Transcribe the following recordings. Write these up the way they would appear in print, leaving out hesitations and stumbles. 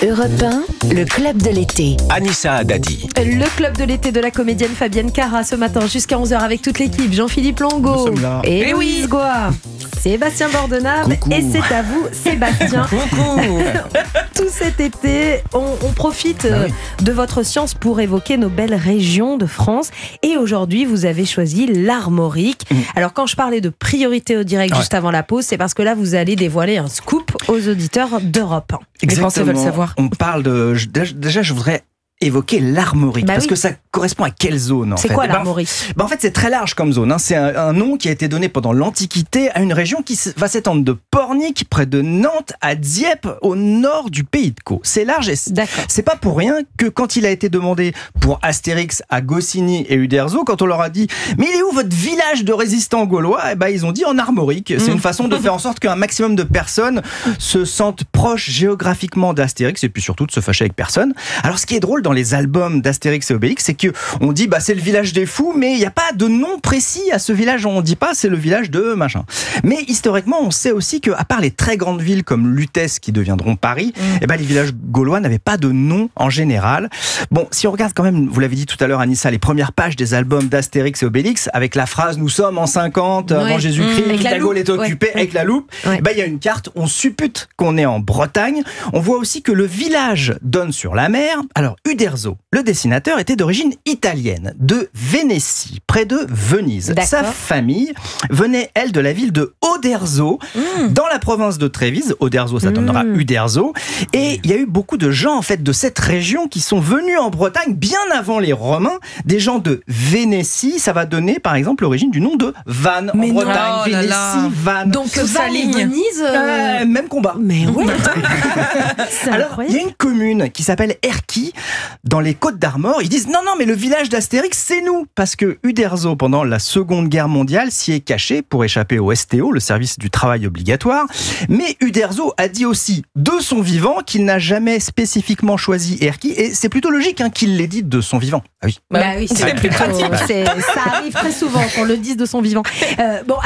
Europe 1, le club de l'été. Anissa Haddadi. Le club de l'été de la comédienne Fabienne Cara ce matin jusqu'à 11h avec toute l'équipe. Jean-Philippe Longo et Louise Goua, Sébastien Bordenave. Coucou. Et c'est à vous Sébastien. Tout cet été, on profite de votre science pour évoquer nos belles régions de France. Et aujourd'hui, vous avez choisi l'Armorique. Alors quand je parlais de priorité au direct juste avant la pause, c'est parce que là, vous allez dévoiler un scoop aux auditeurs d'Europe 1. Exactement. Les Français veulent savoir. On parle de... Déjà, je voudrais évoquer l'Armorique, parce que ça correspond à quelle zone en fait? C'est quoi l'Armorique? En fait, c'est très large comme zone. C'est un nom qui a été donné pendant l'Antiquité à une région qui va s'étendre de Pornic, près de Nantes, à Dieppe, au nord du pays de Caux. C'est large et c'est pas pour rien que quand il a été demandé pour Astérix à Goscinny et Uderzo, quand on leur a dit « Mais il est où votre village de résistants gaulois ?» ils ont dit en Armorique. C'est une façon de faire en sorte qu'un maximum de personnes se sentent proches géographiquement d'Astérix et puis surtout de se fâcher avec personne. Alors ce qui est drôle dans les albums d'Astérix et Obélix, c'est qu'on dit c'est le village des fous, mais il n'y a pas de nom précis à ce village. On ne dit pas c'est le village de machin. Mais historiquement, on sait aussi qu'à part les très grandes villes comme Lutèce qui deviendront Paris, les villages gaulois n'avaient pas de nom en général. Bon, si on regarde quand même, vous l'avez dit tout à l'heure Anissa, les premières pages des albums d'Astérix et Obélix, avec la phrase « Nous sommes en 50 avant Jésus-Christ, toute la Gaule est occupée » avec la loupe, il y a une carte, on suppute qu'on est en Bretagne. On voit aussi que le village donne sur la mer. Alors, Uderzo, le dessinateur, était d'origine italienne, de Vénétie, près de Venise. Sa famille venait, elle, de la ville de Oderzo, dans la province de Trévise. Oderzo, ça donnera Uderzo. Et il y a eu beaucoup de gens, en fait, de cette région qui sont venus en Bretagne bien avant les Romains. Des gens de Vénétie, ça va donner, par exemple, l'origine du nom de Vannes en Bretagne. Vénétie, Vannes. Donc, Vannes et Venise, même combat. Mais ouais. Alors, il y a une commune qui s'appelle Erquy, dans les Côtes d'Armor. Ils disent non, mais le village d'Astérix, c'est nous. Parce que Uderzo, pendant la Seconde Guerre mondiale, s'y est caché pour échapper au STO, le service du travail obligatoire. Mais Uderzo a dit aussi, de son vivant, qu'il n'a jamais spécifiquement choisi Erquy. Et c'est plutôt logique qu'il l'ait dit de son vivant. Ah oui. C'est plus pratique. Ça arrive très souvent qu'on le dise de son vivant.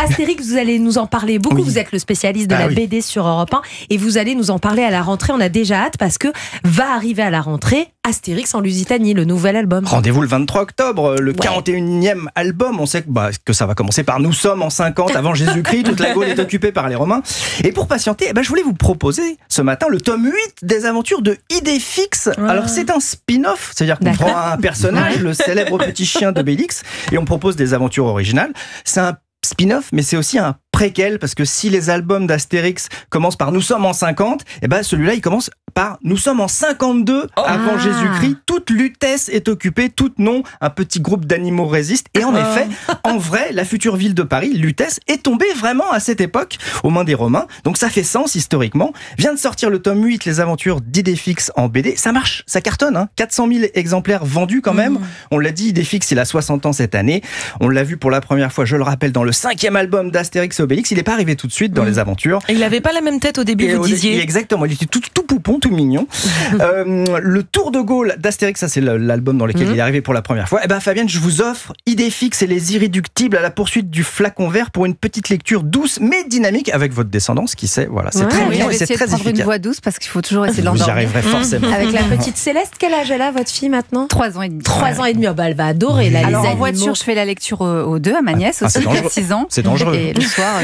Astérix, vous allez nous en parler beaucoup. Vous êtes le spécialiste de la BD sur Europe 1 et vous allez nous en parler à la rentrée. On a déjà hâte parce que va arriver à la rentrée Astérix en Lusitanie, le nouvel album. Rendez-vous le 23 octobre, le 41e album. On sait que ça va commencer par « Nous sommes en 50 avant Jésus-Christ, toute la Gaule est occupée par les Romains ». Et pour patienter, je voulais vous proposer ce matin le tome 8 des aventures de Idéfix. Alors c'est un spin-off, c'est-à-dire qu'on prend un personnage, le célèbre petit chien d'Obélix, et on propose des aventures originales. C'est un spin-off, mais c'est aussi un préquel, parce que si les albums d'Astérix commencent par « Nous sommes en 50 », celui-là, il commence par « Nous sommes en 52 avant Jésus-Christ, toute Lutèce est occupée, toute non, un petit groupe d'animaux résiste ». Et en effet, en vrai, la future ville de Paris, Lutèce, est tombée vraiment à cette époque aux mains des Romains. Donc ça fait sens historiquement. Vient de sortir le tome 8, les aventures d'Idéfix en BD. Ça marche, ça cartonne. 400 000 exemplaires vendus quand même. On l'a dit, Idéfix, il a 60 ans cette année. On l'a vu pour la première fois, je le rappelle, dans le 5e album d'Astérix et Obélix. Il n'est pas arrivé tout de suite dans les aventures. Et il n'avait pas la même tête au début, vous disiez. Exactement, il était tout poupon, tout mignon. Le Tour de Gaulle d'Astérix, ça c'est l'album dans lequel il est arrivé pour la première fois. Fabienne, je vous offre Idéfix et les Irréductibles à la poursuite du flacon vert pour une petite lecture douce mais dynamique avec votre descendance, qui sait, voilà, c'est très bien et c'est très efficace. Une voix douce parce qu'il faut toujours essayer de Vous y l'endormir. arriverez forcément. Avec la petite Céleste, quel âge elle a, votre fille maintenant? 3 ans et demi. 3 ans et demi, elle va adorer les Alors en animaux. voiture, je fais la lecture aux deux, à ma nièce aussi, qui a 6 ans. C'est dangereux. Et le soir...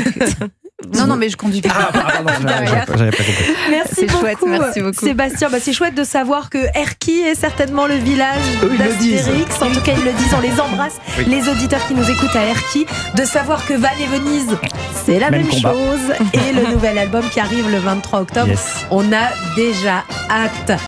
Non, mais je conduis pas. J'avais pas compris. Merci beaucoup. Sébastien, c'est chouette de savoir que Erquy est certainement le village d'Astérix. En tout cas, ils le disent, on les embrasse, les auditeurs qui nous écoutent à Erquy. De savoir que Vannes et Venise, c'est la même chose. Et le nouvel album qui arrive le 23 octobre, on a déjà hâte.